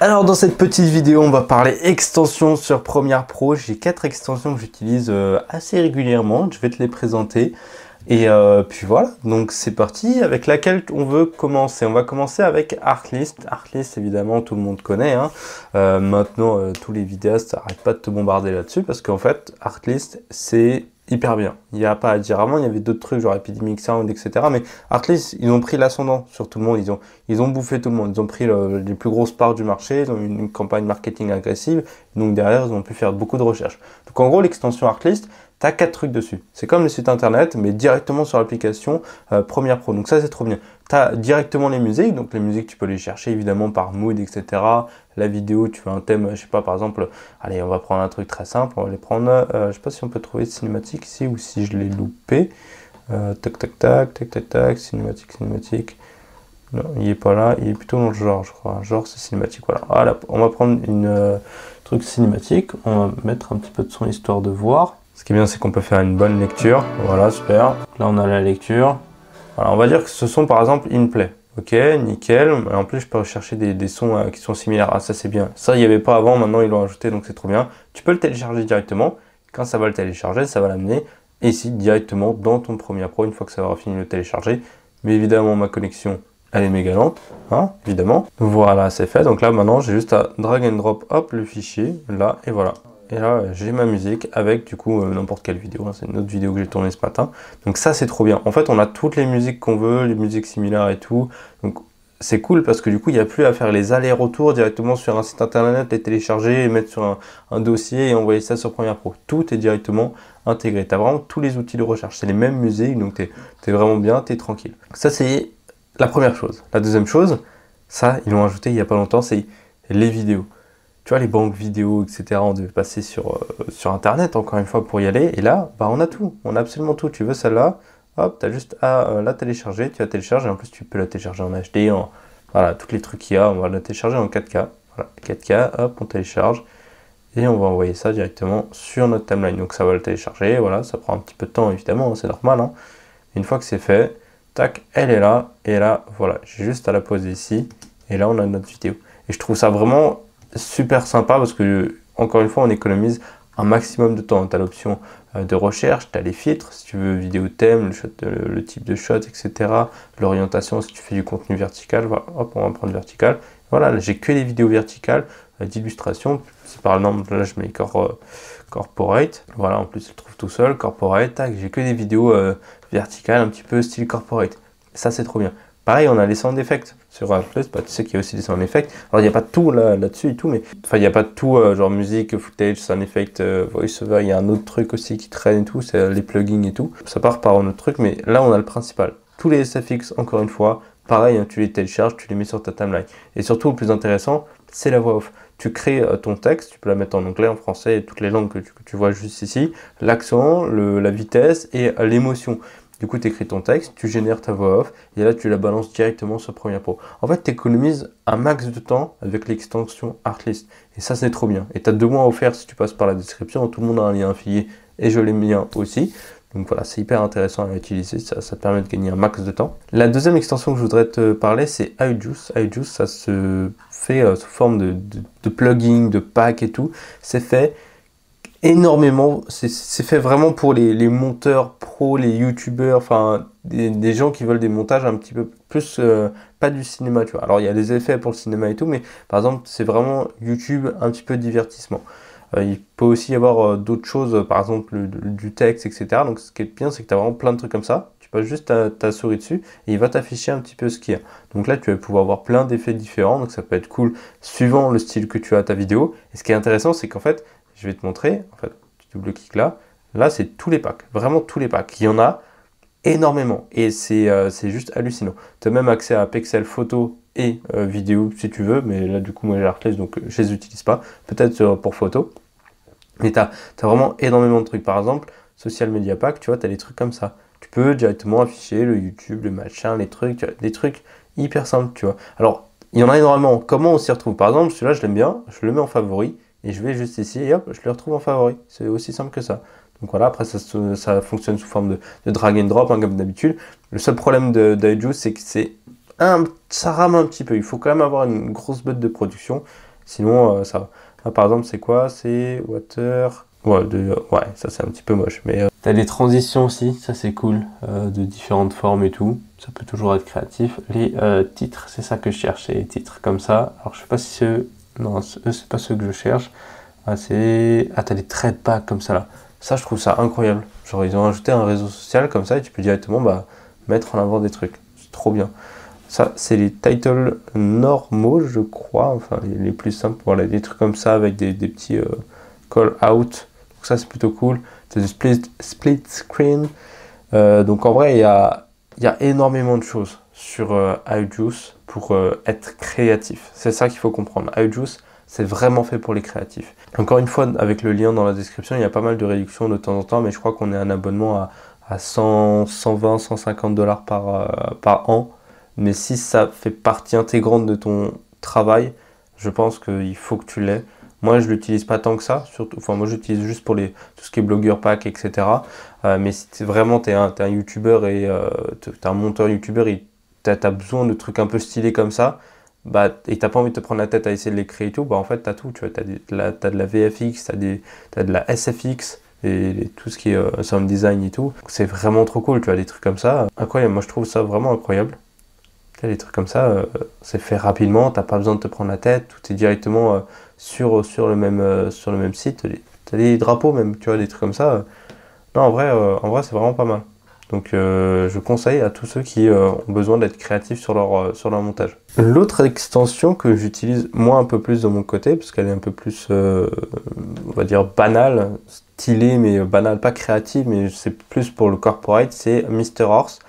Alors dans cette petite vidéo, on va parler extensions sur Premiere Pro. J'ai 4 extensions que j'utilise assez régulièrement. Je vais te les présenter. Et puis voilà, donc c'est parti. Avec laquelle on veut commencer? On va commencer avec Artlist. Artlist, évidemment, tout le monde connaît. Hein. Maintenant, tous les vidéastes n'arrêtent pas de te bombarder là-dessus parce qu'en fait, Artlist, c'est hyper bien. Il n'y a pas à dire. Avant, il y avait d'autres trucs, genre Epidemic Sound, etc. Mais Artlist, ils ont pris l'ascendant sur tout le monde. Ils ont bouffé tout le monde. Ils ont pris les plus grosses parts du marché. Ils ont eu une campagne marketing agressive. Donc derrière, ils ont pu faire beaucoup de recherches. Donc en gros, l'extension Artlist, tu as 4 trucs dessus. C'est comme le site internet, mais directement sur l'application Premiere Pro. Donc ça, c'est trop bien. Tu as directement les musiques. Donc les musiques, tu peux les chercher évidemment par mood, etc. La vidéo, tu veux un thème, je sais pas, par exemple, allez, on va prendre un truc très simple. On va les prendre, je sais pas si on peut trouver cinématique ici ou si je l'ai loupé. Tac, tac, tac, tac, tac, tac, cinématique. Non, il est pas là. Il est plutôt dans le genre, je crois. Genre, c'est cinématique. Voilà, on va prendre une truc cinématique. On va mettre un petit peu de son histoire de voir. Ce qui est bien, c'est qu'on peut faire une bonne lecture. Voilà, super. Là, on a la lecture. Voilà, on va dire que ce sont par exemple in-play. Ok, nickel. En plus, je peux rechercher des sons qui sont similaires. Ah, ça, c'est bien. Ça, il n'y avait pas avant. Maintenant, ils l'ont ajouté, donc c'est trop bien. Tu peux le télécharger directement. Quand ça va le télécharger, ça va l'amener ici directement dans ton Premiere Pro une fois que ça aura fini de le télécharger. Mais évidemment, ma connexion, elle est méga lente, hein, évidemment. Voilà, c'est fait. Donc là, maintenant, j'ai juste à drag and drop, hop, le fichier, là, et voilà. Et là, j'ai ma musique avec, du coup, n'importe quelle vidéo. Hein, c'est une autre vidéo que j'ai tournée ce matin. Donc ça, c'est trop bien. En fait, on a toutes les musiques qu'on veut, les musiques similaires et tout. Donc c'est cool parce que du coup, il n'y a plus à faire les allers-retours directement sur un site internet, les télécharger, et mettre sur un dossier et envoyer ça sur Premiere Pro. Tout est directement intégré. Tu as vraiment tous les outils de recherche. C'est les mêmes musiques, donc tu es vraiment bien, tu es tranquille. Ça, c'est la première chose. La deuxième chose, ça, ils l'ont ajouté il n'y a pas longtemps, c'est les vidéos. Tu vois, les banques vidéo, etc., on devait passer sur Internet, encore une fois, pour y aller. Et là, bah, on a tout. On a absolument tout. Tu veux celle-là, hop, tu as juste à la télécharger. Tu la télécharges et en plus, tu peux la télécharger en HD, voilà, tous les trucs qu'il y a. On va la télécharger en 4K. Voilà, 4K, hop, on télécharge. Et on va envoyer ça directement sur notre timeline. Donc, ça va le télécharger. Voilà, ça prend un petit peu de temps, évidemment, hein, c'est normal. Hein. Une fois que c'est fait, tac, elle est là. Et là, voilà, j'ai juste à la poser ici. Et là, on a notre vidéo. Et je trouve ça vraiment super sympa parce que, encore une fois, on économise un maximum de temps. Tu as l'option de recherche, tu as les filtres, si tu veux vidéo thème, le type de shot, etc. L'orientation, si tu fais du contenu vertical, voilà, hop, on va prendre vertical. Voilà, j'ai que les vidéos verticales d'illustration. Si par exemple, là, je mets corporate, voilà, en plus, il trouve tout seul, corporate, tac, j'ai que des vidéos verticales, un petit peu style corporate. Ça, c'est trop bien. Pareil, on a les sound effects sur Artlist, bah, tu sais qu'il y a aussi des sound effects. Alors, il n'y a pas de tout là-dessus et tout, mais enfin, il n'y a pas de tout, genre musique, footage, sound effect, voiceover. Il y a un autre truc aussi qui traîne et tout, c'est les plugins et tout. Ça part par un autre truc, mais là, on a le principal. Tous les SFX, encore une fois, pareil, hein, tu les télécharges, tu les mets sur ta timeline. Et surtout, le plus intéressant, c'est la voix off. Tu crées ton texte, tu peux la mettre en anglais, en français, et toutes les langues que tu vois juste ici, l'accent, la vitesse et l'émotion. Du coup, tu écris ton texte, tu génères ta voix off, et là, tu la balances directement sur Premiere Pro. En fait, tu économises un max de temps avec l'extension Artlist. Et ça, c'est trop bien. Et tu as 2 mois offerts si tu passes par la description. Tout le monde a un lien affilié, et je l'ai mis aussi. Donc voilà, c'est hyper intéressant à utiliser, ça te permet de gagner un max de temps. La deuxième extension que je voudrais te parler, c'est iJuice. iJuice, ça se fait sous forme de plugin, de pack et tout. C'est fait énormément, c'est fait vraiment pour les monteurs pros, les youtubeurs, enfin des gens qui veulent des montages un petit peu plus, pas du cinéma, tu vois. Alors il y a des effets pour le cinéma et tout, mais par exemple c'est vraiment YouTube un petit peu divertissement. Il peut aussi y avoir d'autres choses, par exemple du texte, etc. Donc ce qui est bien, c'est que tu as vraiment plein de trucs comme ça. Tu passes juste ta souris dessus et il va t'afficher un petit peu ce qu'il y a. Donc là, tu vas pouvoir avoir plein d'effets différents. Donc ça peut être cool suivant le style que tu as à ta vidéo. Et ce qui est intéressant, c'est qu'en fait, je vais te montrer, en fait, tu double-cliques là. Là, c'est tous les packs, vraiment tous les packs. Il y en a énormément et c'est juste hallucinant. Tu as même accès à Pexel photo et vidéo si tu veux, mais là, du coup, moi j'ai Artlist, donc je les utilise pas. Peut-être pour photo. Mais tu as vraiment énormément de trucs. Par exemple, Social Media Pack, tu vois, tu as des trucs comme ça. Tu peux directement afficher le YouTube, le machin, les trucs, des trucs hyper simples, tu vois. Alors, il y en a énormément. Comment on s'y retrouve? Par exemple, celui-là, je l'aime bien, je le mets en favori. Et je vais juste ici et hop, je le retrouve en favori. C'est aussi simple que ça. Donc voilà, après ça fonctionne sous forme de drag and drop, hein, comme d'habitude. Le seul problème d'iJuice, c'est que ça rame un petit peu. Il faut quand même avoir une grosse boîte de production. Sinon, ça va. Là, par exemple, c'est quoi? C'est water. Ouais, ouais, ça c'est un petit peu moche. Mais t'as des transitions aussi, ça c'est cool, de différentes formes et tout. Ça peut toujours être créatif. Les titres, c'est ça que je cherche, c'est les titres comme ça. Alors je sais pas si c'est... Non, c'est pas ceux que je cherche. Ah, t'as des trade packs comme ça là. Ça, je trouve ça incroyable. Genre, ils ont ajouté un réseau social comme ça et tu peux directement mettre en avant des trucs. C'est trop bien. Ça, c'est les titles normaux, je crois. Enfin, les plus simples. Voilà, des trucs comme ça avec des petits call out. Donc, ça, c'est plutôt cool. C'est du split screen. Donc, en vrai, il y a énormément de choses sur iJuice pour être créatif. C'est ça qu'il faut comprendre. iJuice, c'est vraiment fait pour les créatifs. Encore une fois, avec le lien dans la description, il y a pas mal de réductions de temps en temps, mais je crois qu'on est un abonnement à 100, 120, 150 dollars par an. Mais si ça fait partie intégrante de ton travail, je pense qu'il faut que tu l'aies. Moi, je l'utilise pas tant que ça, surtout. Enfin, moi, j'utilise juste pour tout ce qui est blogueur pack, etc. Mais si vraiment t'es un youtubeur et t'es un monteur youtubeur et t'as besoin de trucs un peu stylés comme ça, et t'as pas envie de te prendre la tête à essayer de les créer et tout, en fait t'as tout, tu vois, t'as de la VFX, t'as de la SFX et tout ce qui est sound design et tout. C'est vraiment trop cool, tu vois, des trucs comme ça, incroyable. Moi je trouve ça vraiment incroyable. Tu vois, des trucs comme ça, c'est fait rapidement, t'as pas besoin de te prendre la tête, tout est directement sur le même site. T'as des drapeaux même, tu vois, des trucs comme ça. Non, en vrai c'est vraiment pas mal. Donc je conseille à tous ceux qui ont besoin d'être créatifs sur leur montage. L'autre extension que j'utilise moi un peu plus de mon côté, parce qu'elle est un peu plus, on va dire, banale, stylée, mais banale, pas créative, mais c'est plus pour le corporate, c'est Mr. Horse.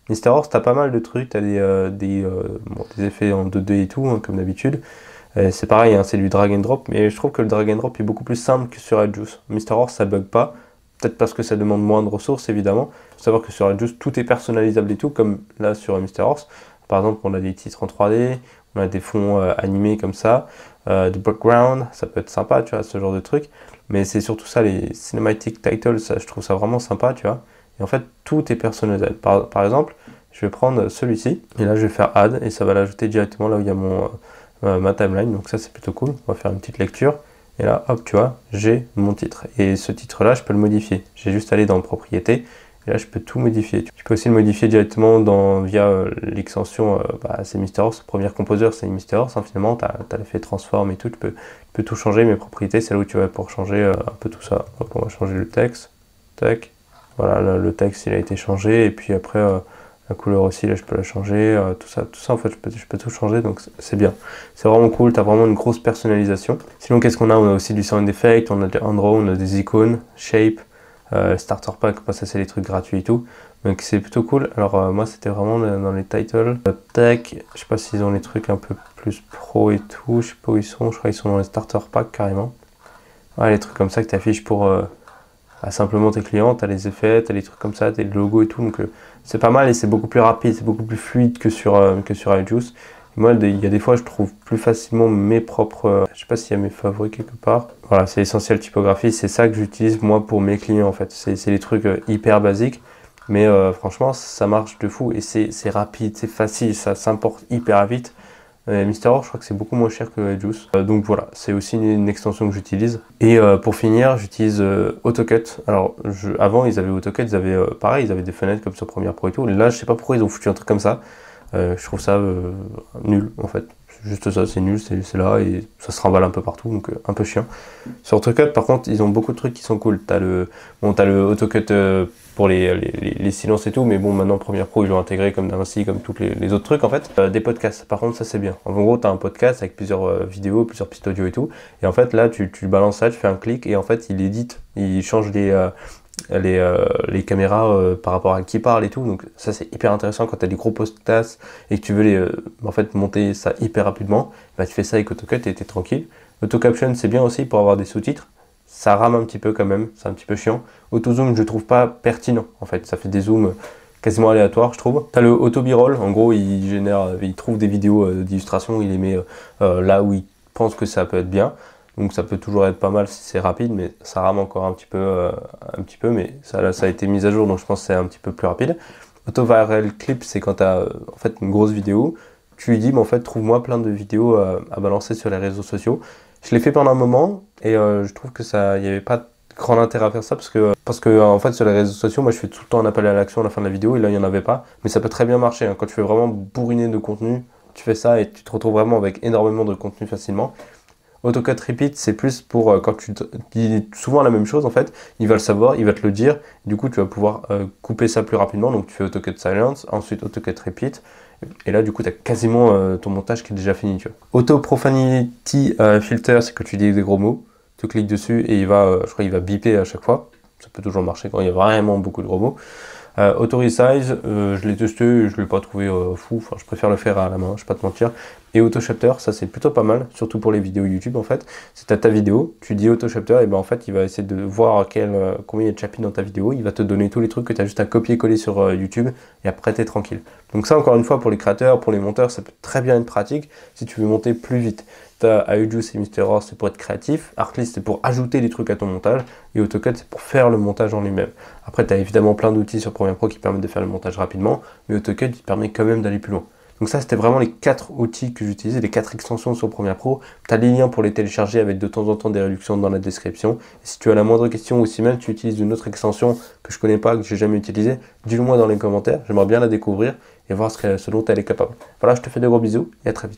Mr. Horse, t'as pas mal de trucs, t'as des effets en 2D et tout, hein, comme d'habitude. C'est pareil, hein, c'est du drag and drop, mais je trouve que le drag and drop est beaucoup plus simple que sur iJuice. Mr. Horse, ça bug pas. Peut-être parce que ça demande moins de ressources, évidemment. Il faut savoir que sur iJuice, tout est personnalisable et tout, comme là sur Mr. Horse. Par exemple, on a des titres en 3D, on a des fonds animés comme ça, de background, ça peut être sympa, tu vois, ce genre de truc. Mais c'est surtout ça, les cinematic titles, ça, je trouve ça vraiment sympa, tu vois. Et en fait, tout est personnalisable. Par exemple, je vais prendre celui-ci, et là, je vais faire Add, et ça va l'ajouter directement là où il y a ma timeline. Donc ça, c'est plutôt cool. On va faire une petite lecture. Et là, hop, tu vois, j'ai mon titre. Et ce titre-là, je peux le modifier. J'ai juste à aller dans Propriétés. Et là, je peux tout modifier. Tu peux aussi le modifier directement via l'extension, c'est Mr. Horse. Premier composeur, c'est Mr. Horse. Hein, finalement, tu as l'effet transform et tout. Tu peux tout changer. Mais propriétés, c'est là où tu vas pouvoir changer un peu tout ça. Hop, on va changer le texte. Tac. Voilà, là, le texte, il a été changé. Et puis après... la couleur aussi, là je peux la changer, tout ça en fait je peux tout changer, donc c'est bien. C'est vraiment cool, tu as vraiment une grosse personnalisation. Sinon qu'est-ce qu'on a? On a aussi du sound effect, on a des Android, on a des icônes, shape, starter pack, ça c'est les trucs gratuits et tout. Donc c'est plutôt cool. Alors moi c'était vraiment dans les titles. Tac, je sais pas s'ils ont les trucs un peu plus pro et tout, je sais pas où ils sont, je crois qu'ils sont dans les starter pack carrément. Ouais, les trucs comme ça que tu affiches pour... simplement tes clients, tu as les effets, tu as les trucs comme ça, tu as le logo et tout, donc c'est pas mal et c'est beaucoup plus rapide, c'est beaucoup plus fluide que sur iJuice. Moi, il y a des fois, je trouve plus facilement mes propres... je sais pas s'il y a mes favoris quelque part. Voilà, c'est Essential Typographie, c'est ça que j'utilise moi pour mes clients en fait. C'est les trucs hyper basiques, mais franchement, ça marche de fou et c'est rapide, c'est facile, ça s'importe hyper vite. Mr. Horse, je crois que c'est beaucoup moins cher que iJuice. Donc voilà, c'est aussi une extension que j'utilise. Et pour finir, j'utilise AutoCut. Alors avant, ils avaient AutoCut, ils avaient pareil, ils avaient des fenêtres comme sur Premiere Pro et tout. Là, je sais pas pourquoi ils ont foutu un truc comme ça. Je trouve ça nul en fait. Juste ça, c'est nul, c'est là et ça se remballe un peu partout, donc un peu chiant. Sur AutoCut, par contre, ils ont beaucoup de trucs qui sont cool. T'as le AutoCut pour les silences et tout, mais bon, maintenant Premiere Pro, ils l'ont intégré comme DaVinci, comme tous les autres trucs en fait. Des podcasts, par contre, ça c'est bien. En gros, t'as un podcast avec plusieurs vidéos, plusieurs pistes audio et tout, et en fait, là, tu balances ça, tu fais un clic, et en fait, il édite, il change les caméras par rapport à qui parle et tout, donc ça c'est hyper intéressant quand tu as des gros podcasts et que tu veux en fait monter ça hyper rapidement. Tu fais ça avec AutoCut et t'es tranquille. AutoCaption c'est bien aussi pour avoir des sous-titres, ça rame un petit peu quand même, c'est un petit peu chiant. AutoZoom je trouve pas pertinent en fait, ça fait des zooms quasiment aléatoires je trouve. T'as le auto b-roll, en gros il trouve des vidéos d'illustration, il les met là où il pense que ça peut être bien. Donc ça peut toujours être pas mal si c'est rapide, mais ça rame encore un petit peu, mais ça a été mis à jour, donc je pense que c'est un petit peu plus rapide. Auto viral clip, c'est quand tu as en fait une grosse vidéo, tu lui dis, mais en fait, trouve-moi plein de vidéos à balancer sur les réseaux sociaux. Je l'ai fait pendant un moment et je trouve que il n'y avait pas grand intérêt à faire ça parce que en fait sur les réseaux sociaux, moi je fais tout le temps un appel à l'action à la fin de la vidéo et là il n'y en avait pas. Mais ça peut très bien marcher, hein. Quand tu fais vraiment bourriner de contenu, tu fais ça et tu te retrouves vraiment avec énormément de contenu facilement. AutoCut Repeat, c'est plus pour quand tu dis souvent la même chose en fait, il va le savoir, il va te le dire, du coup tu vas pouvoir couper ça plus rapidement, donc tu fais AutoCut Silence, ensuite AutoCut Repeat, et là du coup tu as quasiment ton montage qui est déjà fini. Tu vois. Auto Profanity Filter, c'est que tu dis des gros mots, tu cliques dessus et il va, je crois qu'il va biper à chaque fois, ça peut toujours marcher quand il y a vraiment beaucoup de gros mots. Auto Resize, je l'ai testé et je ne l'ai pas trouvé fou, enfin, je préfère le faire à la main, je ne vais pas te mentir. Et Auto Chapter, ça c'est plutôt pas mal, surtout pour les vidéos YouTube en fait. C'est à ta vidéo, tu dis Auto Chapter, et ben en fait il va essayer de voir combien il y a de chapitres dans ta vidéo, il va te donner tous les trucs que tu as juste à copier-coller sur YouTube et après t'es tranquille. Donc ça encore une fois pour les créateurs, pour les monteurs, ça peut très bien être pratique si tu veux monter plus vite. T'as Audiojuice et MrRAW, c'est pour être créatif, Artlist c'est pour ajouter des trucs à ton montage, et AutoCut c'est pour faire le montage en lui-même. Après tu as évidemment plein d'outils sur Premiere Pro qui permettent de faire le montage rapidement, mais AutoCut il permet quand même d'aller plus loin. Donc ça c'était vraiment les 4 outils que j'utilisais, les 4 extensions sur Premiere Pro. Tu as les liens pour les télécharger avec de temps en temps des réductions dans la description. Et si tu as la moindre question ou si même tu utilises une autre extension que je connais pas, que j'ai jamais utilisée, dis-le moi dans les commentaires, j'aimerais bien la découvrir et voir ce dont elle est capable. Voilà, je te fais de gros bisous et à très vite.